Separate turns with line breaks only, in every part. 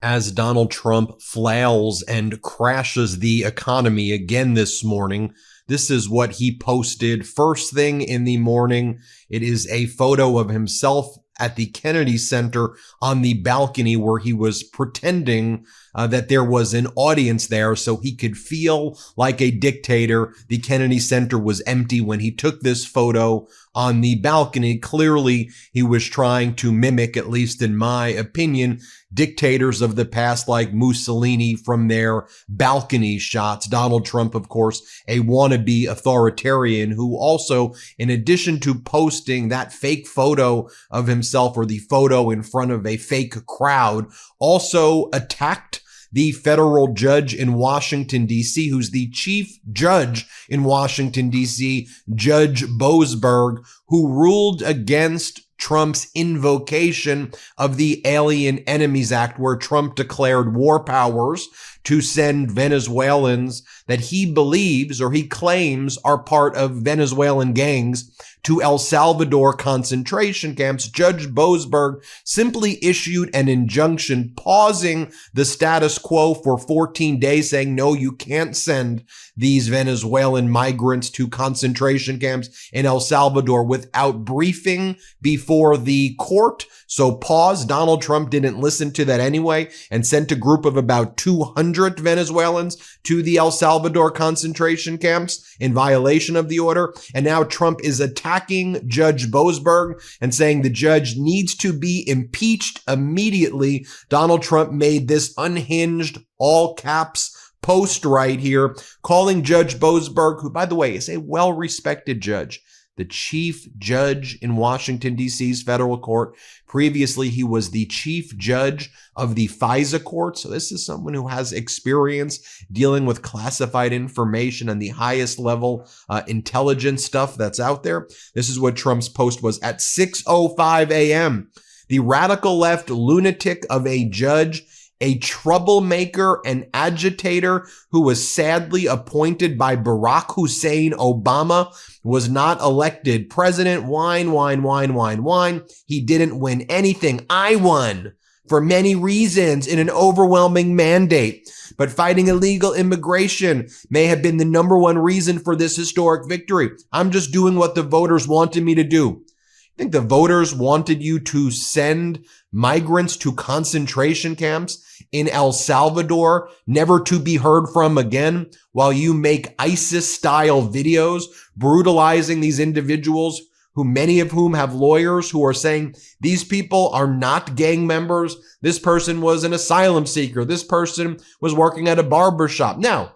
As Donald Trump flails and crashes the economy again this morning, this is what he posted first thing in the morning. It is a photo of himself at the Kennedy Center on the balcony where he was pretending that there was an audience there so he could feel like a dictator. The Kennedy Center was empty when he took this photo on the balcony. Clearly, he was trying to mimic, at least in my opinion, dictators of the past like Mussolini from their balcony shots. Donald Trump, of course, a wannabe authoritarian who also, in addition to posting that fake photo of himself or the photo in front of a fake crowd, also attacked the federal judge in Washington, D.C., who's the chief judge in Washington, D.C., Judge Boasberg, who ruled against Trump's invocation of the Alien Enemies Act, where Trump declared war powers to send Venezuelans that he believes or he claims are part of Venezuelan gangs to El Salvador concentration camps. Judge Boasberg simply issued an injunction pausing the status quo for 14 days, saying, no, you can't send these Venezuelan migrants to concentration camps in El Salvador without briefing before the court. So pause. Donald Trump didn't listen to that anyway and sent a group of about 200 Venezuelans to the El Salvador concentration camps in violation of the order. And now Trump is attacking Judge Boasberg and saying the judge needs to be impeached immediately. Donald Trump made this unhinged, all caps post right here, calling Judge Boasberg, who, by the way, is a well-respected judge, the chief judge in Washington, D.C.'s federal court. Previously, he was the chief judge of the FISA court. So this is someone who has experience dealing with classified information and the highest level intelligence stuff that's out there. This is what Trump's post was at 6:05 a.m. The radical left lunatic of a judge, a troublemaker and agitator who was sadly appointed by Barack Hussein Obama, was not elected president. Whine, whine, whine, whine, whine. He didn't win anything. I won for many reasons in an overwhelming mandate. But fighting illegal immigration may have been the number one reason for this historic victory. I'm just doing what the voters wanted me to do. I think the voters wanted you to send migrants to concentration camps in El Salvador, never to be heard from again, while you make ISIS-style videos brutalizing these individuals, who many of whom have lawyers who are saying these people are not gang members. This person was an asylum seeker. This person was working at a barber shop. Now,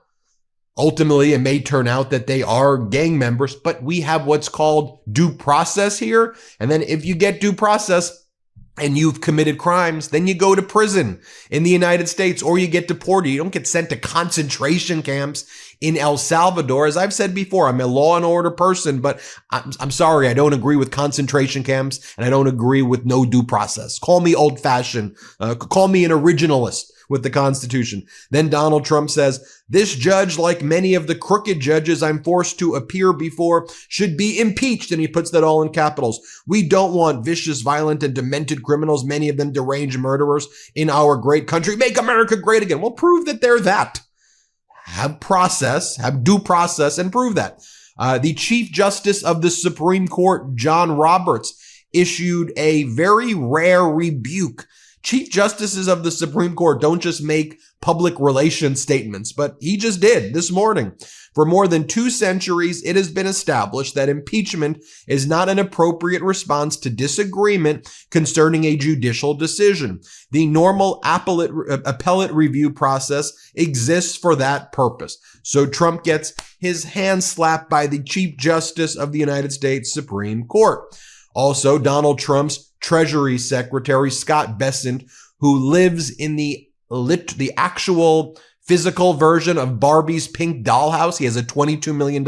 ultimately, it may turn out that they are gang members, but we have what's called due process here. And then if you get due process and you've committed crimes, then you go to prison in the United States or you get deported. You don't get sent to concentration camps in El Salvador. As I've said before, I'm a law and order person, but I'm sorry, I don't agree with concentration camps and I don't agree with no due process. Call me old-fashioned, call me an originalist with the Constitution. Then Donald Trump says, this judge, like many of the crooked judges I'm forced to appear before, should be impeached. And he puts that all in capitals. We don't want vicious, violent, and demented criminals, many of them deranged murderers, in our great country. Make America great again. Well, prove that they're that. Have process, have due process, and prove that. The Chief Justice of the Supreme Court, John Roberts, issued a very rare rebuke. Chief Justices of the Supreme Court don't just make public relations statements, but he just did this morning. For more than 2 centuries, it has been established that impeachment is not an appropriate response to disagreement concerning a judicial decision. The normal appellate review process exists for that purpose. So Trump gets his hand slapped by the Chief Justice of the United States Supreme Court. Also, Donald Trump's Treasury Secretary, Scott Bessent, who lives in the actual physical version of Barbie's pink dollhouse. He has a $22 million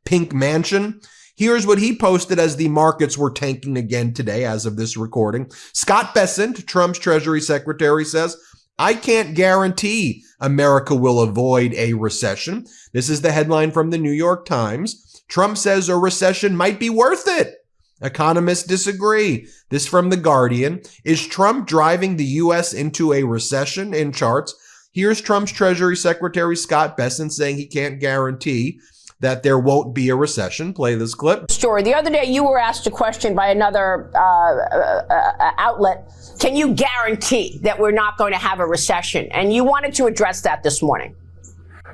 pink mansion. Here's what he posted as the markets were tanking again today as of this recording. Scott Bessent, Trump's Treasury Secretary, says, I can't guarantee America will avoid a recession. This is the headline from the New York Times. Trump says a recession might be worth it. Economists disagree. This from The Guardian. Is Trump driving the U.S. into a recession? In charts, here's Trump's Treasury Secretary Scott Bessent saying he can't guarantee that there won't be a recession. Play this clip.
Story. The other day, you were asked a question by another outlet. Can you guarantee that we're not going to have a recession? And you wanted to address that this morning.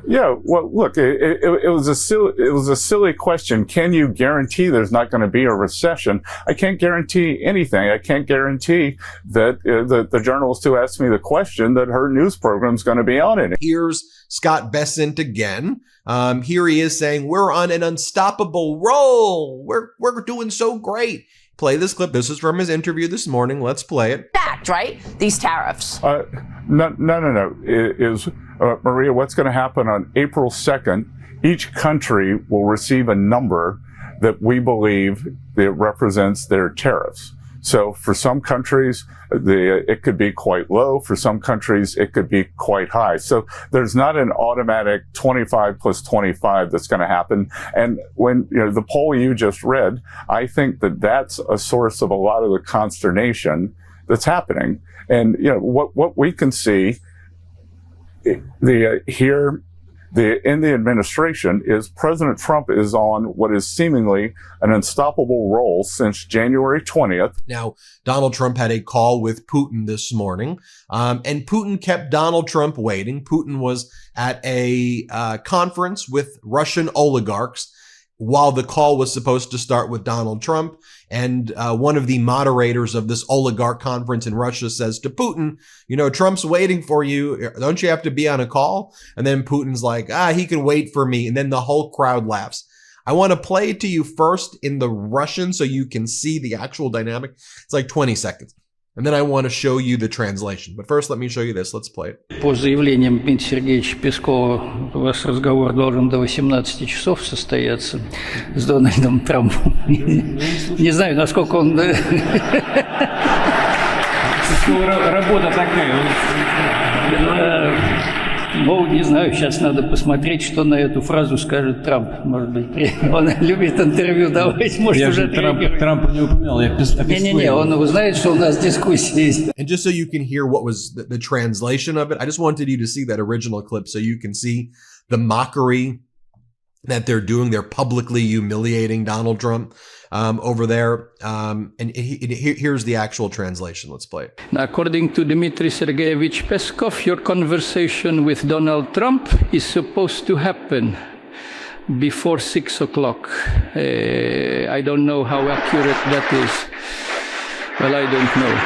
Yeah, well, look, it was a silly question. Can you guarantee there's not going to be a recession? I can't guarantee anything. I can't guarantee that the journalist who asked me the question that her news program's going to be on it.
Here's Scott Bessent again. Here he is saying we're on an unstoppable roll. We're doing so great. Play this clip. This is from his interview this morning. Let's play it.
Fact, right? These tariffs.
No. It is, Maria, what's going to happen on April 2nd, each country will receive a number that we believe that represents their tariffs. So for some countries, it could be quite low. For some countries, it could be quite high. So there's not an automatic 25 plus 25 that's going to happen. And when, the poll you just read, I think that that's a source of a lot of the consternation that's happening. And, what we can see in the administration is President Trump is on what is seemingly an unstoppable roll since January 20th.
Now, Donald Trump had a call with Putin this morning, and Putin kept Donald Trump waiting. Putin was at a conference with Russian oligarchs while the call was supposed to start with Donald Trump. And one of the moderators of this oligarch conference in Russia says to Putin, Trump's waiting for you. Don't you have to be on a call? And then Putin's like, he can wait for me. And then the whole crowd laughs. I want to play it to you first in the Russian so you can see the actual dynamic. It's like 20 seconds. And then I want to show you the translation. But first, let me show you this. Let's play it.
По заявлениям Дмитрия Сергеевича Пескова, у вас разговор должен до 18 часов состояться с Дональдом Трампом. Не знаю, насколько он... Работа такая. Ну, не знаю, сейчас надо посмотреть, что на эту фразу скажет Трамп. Может быть, он любит интервью давать, может, уже
Трампа не упоминал.
Не-не-не, он узнает, что у нас дискуссии.
And just so you can hear what was the translation of it, I just wanted you to see that original clip so you can see the mockery that they're doing. They're publicly humiliating Donald Trump over there. And here's the actual translation. Let's play it.
According to Dmitry Sergeyevich Peskov, your conversation with Donald Trump is supposed to happen before 6 o'clock. I don't know how accurate that is. Well, I don't know.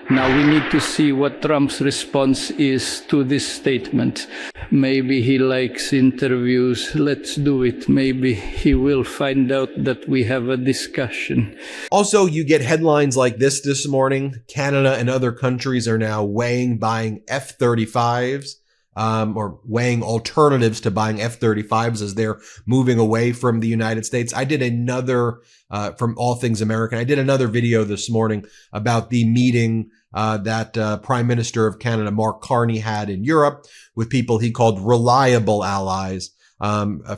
Now we need to see what Trump's response is to this statement. Maybe he likes interviews. Let's do it. Maybe he will find out that we have a discussion.
Also, you get headlines like this morning. Canada and other countries are now weighing buying F-35s. Or weighing alternatives to buying F-35s as they're moving away from the United States. I did another, from All Things American, I did another video this morning about the meeting that Prime Minister of Canada, Mark Carney, had in Europe with people he called reliable allies.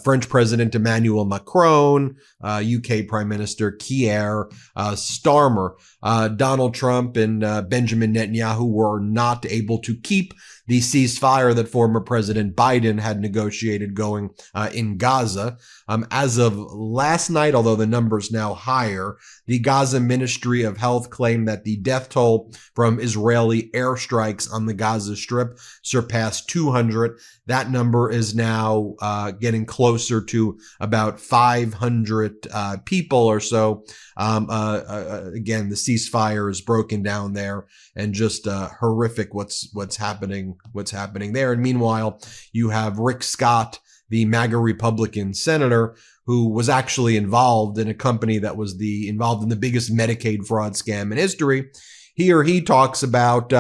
French President Emmanuel Macron, UK Prime Minister Keir Starmer, Donald Trump and Benjamin Netanyahu were not able to keep the ceasefire that former President Biden had negotiated going in Gaza. As of last night, although the number's now higher, the Gaza Ministry of Health claimed that the death toll from Israeli airstrikes on the Gaza Strip surpassed 200. That number is now getting closer to about 500 people or so. Again, the ceasefire is broken down there, and just horrific what's happening there. And meanwhile, you have Rick Scott, the MAGA Republican senator, who was actually involved in a company that was involved in the biggest Medicaid fraud scam in history. Here he talks about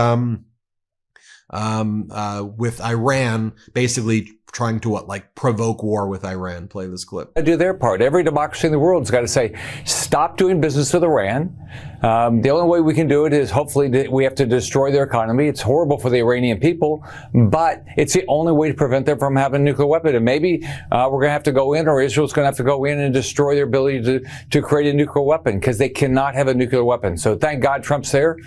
with Iran basically trying to provoke war with Iran. Play this clip.
Do their part. Every democracy in the world has got to say, stop doing business with Iran. The only way we can do it is hopefully we have to destroy their economy. It's horrible for the Iranian people, but it's the only way to prevent them from having a nuclear weapon. And maybe we're going to have to go in, or Israel's going to have to go in and destroy their ability to create a nuclear weapon, because they cannot have a nuclear weapon. So thank God Trump's there.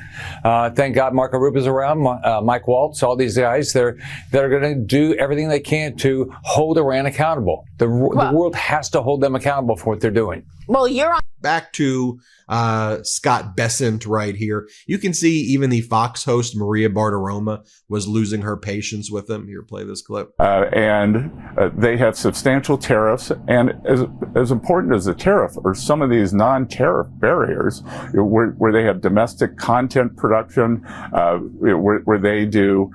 Thank God Marco Rubio's around, Mike Waltz, all these guys. They're going to do everything they can to hold Iran accountable. The world has to hold them accountable for what they're doing.
Well, you're on.
Back to Scott Bessent right here. You can see even the Fox host Maria Bartiromo was losing her patience with him. Here, play this clip.
And they have substantial tariffs. And as important as the tariff are some of these non-tariff barriers, where they have domestic content production, where they do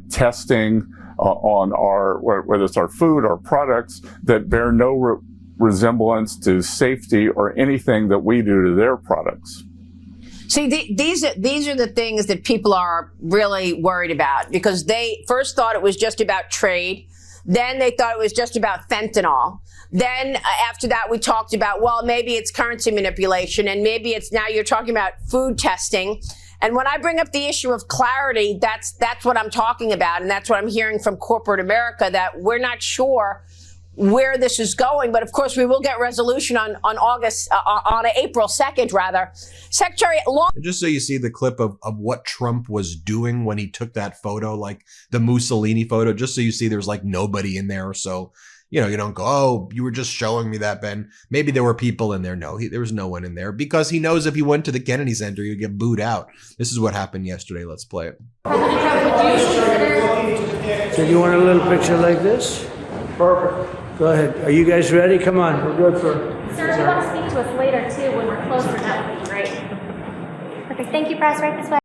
testing on whether it's our food, our products that bear no resemblance to safety or anything that we do to their products.
See, these are the things that people are really worried about, because they first thought it was just about trade. Then they thought it was just about fentanyl. Then after that, we talked about, well, maybe it's currency manipulation, and maybe it's now you're talking about food testing. And when I bring up the issue of clarity, that's what I'm talking about. And that's what I'm hearing from corporate America, that we're not sure where this is going. But of course, we will get resolution on April 2nd, rather. Secretary Long.
Just so you see the clip of what Trump was doing when he took that photo, like the Mussolini photo, just so you see there's nobody in there. So, you don't go, oh, you were just showing me that, Ben. Maybe there were people in there. No, there was no one in there, because he knows if he went to the Kennedy Center, he'd get booed out. This is what happened yesterday. Let's play it.
So you want a little picture like this? Perfect. Go ahead. Are you guys ready? Come on. We're good, sir.
Sir, if you want to speak to us later, too, when we're closer, that would be great. Perfect. Thank you, press. Right this way.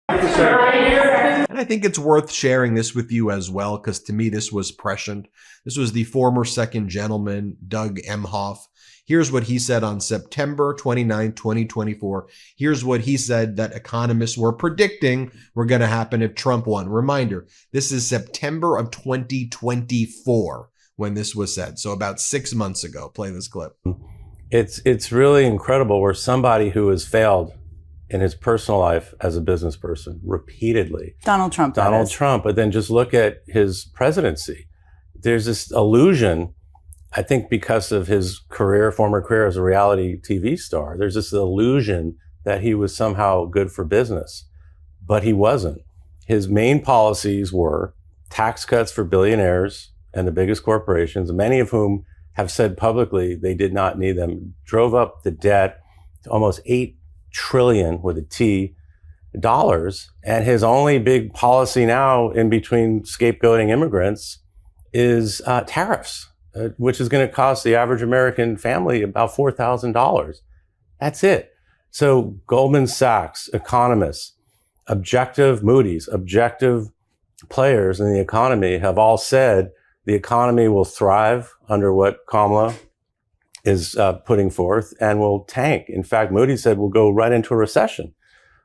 And I think it's worth sharing this with you as well, because to me, this was prescient. This was the former second gentleman, Doug Emhoff. Here's what he said on September 29, 2024. Here's what he said that economists were predicting were going to happen if Trump won. Reminder, this is September of 2024 when this was said. So about 6 months ago. Play this clip.
It's really incredible where somebody who has failed in his personal life as a business person repeatedly.
Donald Trump,
but then just look at his presidency. There's this illusion, I think because of his former career as a reality TV star, there's this illusion that he was somehow good for business, but he wasn't. His main policies were tax cuts for billionaires and the biggest corporations, many of whom have said publicly they did not need them, drove up the debt to almost $8 trillion with a T dollars. And his only big policy now in between scapegoating immigrants is tariffs, which is going to cost the average American family about $4,000. That's it. So Goldman Sachs, economists, Moody's, objective players in the economy have all said the economy will thrive under what Kamala is putting forth and will tank. In fact, Moody's said we'll go right into a recession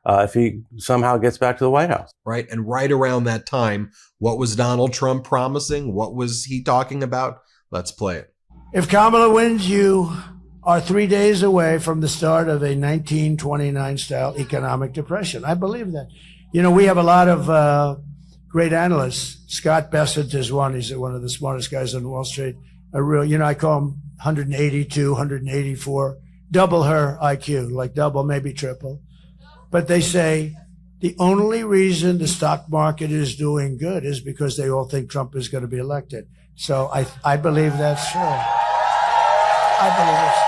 if he somehow gets back to the White House.
Right. And right around that time, what was Donald Trump promising? What was he talking about? Let's play it.
If Kamala wins, you are 3 days away from the start of a 1929 style economic depression. I believe that. We have a lot of great analysts. Scott Bessent is one. He's one of the smartest guys on Wall Street. I call him 182, 184, double her IQ, like double, maybe triple. But they say the only reason the stock market is doing good is because they all think Trump is going to be elected. So I believe that's true. I believe it's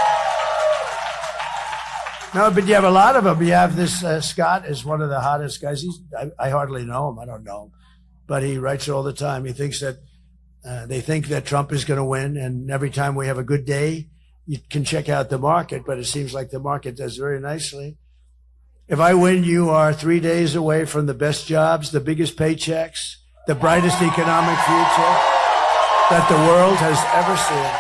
No, but you have a lot of them. You have this Scott is one of the hottest guys. I hardly know him. I don't know him. But he writes all the time. He thinks that they think that Trump is going to win, and every time we have a good day, you can check out the market, but it seems like the market does very nicely. If I win, you are 3 days away from the best jobs, the biggest paychecks, the brightest economic future that the world has ever seen.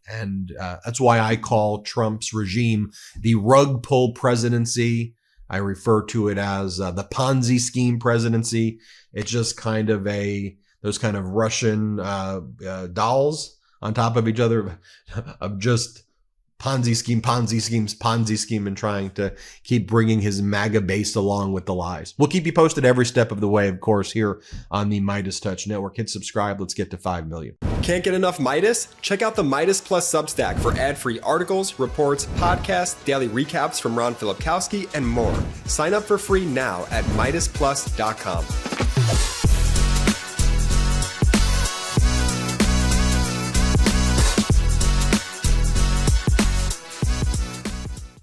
And that's why I call Trump's regime the rug pull presidency. I refer to it as the Ponzi scheme presidency. It's just kind of the those kind of Russian dolls on top of each other of just Ponzi scheme, and trying to keep bringing his MAGA base along with the lies. We'll keep you posted every step of the way, of course, here on the MeidasTouch Network. Hit subscribe. Let's get to 5 million.
Can't get enough Meidas? Check out the Meidas Plus Substack for ad-free articles, reports, podcasts, daily recaps from Ron Filipkowski, and more. Sign up for free now at MeidasPlus.com.